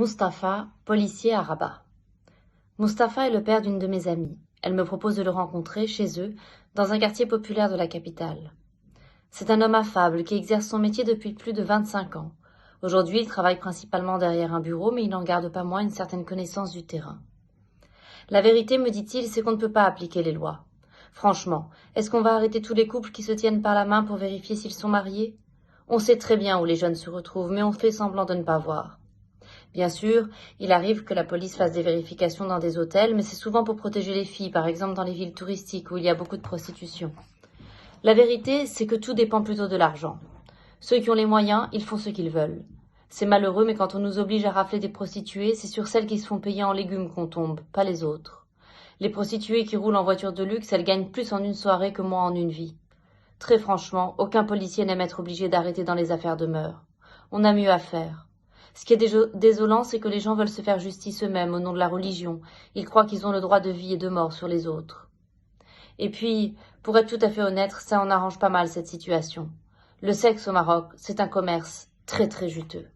Mustapha, policier à Rabat. Mustapha est le père d'une de mes amies. Elle me propose de le rencontrer chez eux, dans un quartier populaire de la capitale. C'est un homme affable qui exerce son métier depuis plus de 25 ans. Aujourd'hui, il travaille principalement derrière un bureau, mais il n'en garde pas moins une certaine connaissance du terrain. La vérité, me dit-il, c'est qu'on ne peut pas appliquer les lois. Franchement, est-ce qu'on va arrêter tous les couples qui se tiennent par la main pour vérifier s'ils sont mariés? On sait très bien où les jeunes se retrouvent, mais on fait semblant de ne pas voir. Bien sûr, il arrive que la police fasse des vérifications dans des hôtels, mais c'est souvent pour protéger les filles, par exemple dans les villes touristiques où il y a beaucoup de prostitution. La vérité, c'est que tout dépend plutôt de l'argent. Ceux qui ont les moyens, ils font ce qu'ils veulent. C'est malheureux, mais quand on nous oblige à rafler des prostituées, c'est sur celles qui se font payer en légumes qu'on tombe, pas les autres. Les prostituées qui roulent en voiture de luxe, elles gagnent plus en une soirée que moi en une vie. Très franchement, aucun policier n'aime être obligé d'arrêter dans les affaires de mœurs. On a mieux à faire. Ce qui est désolant, c'est que les gens veulent se faire justice eux-mêmes au nom de la religion. Ils croient qu'ils ont le droit de vie et de mort sur les autres. Et puis, pour être tout à fait honnête, ça en arrange pas mal cette situation. Le sexe au Maroc, c'est un commerce très très juteux.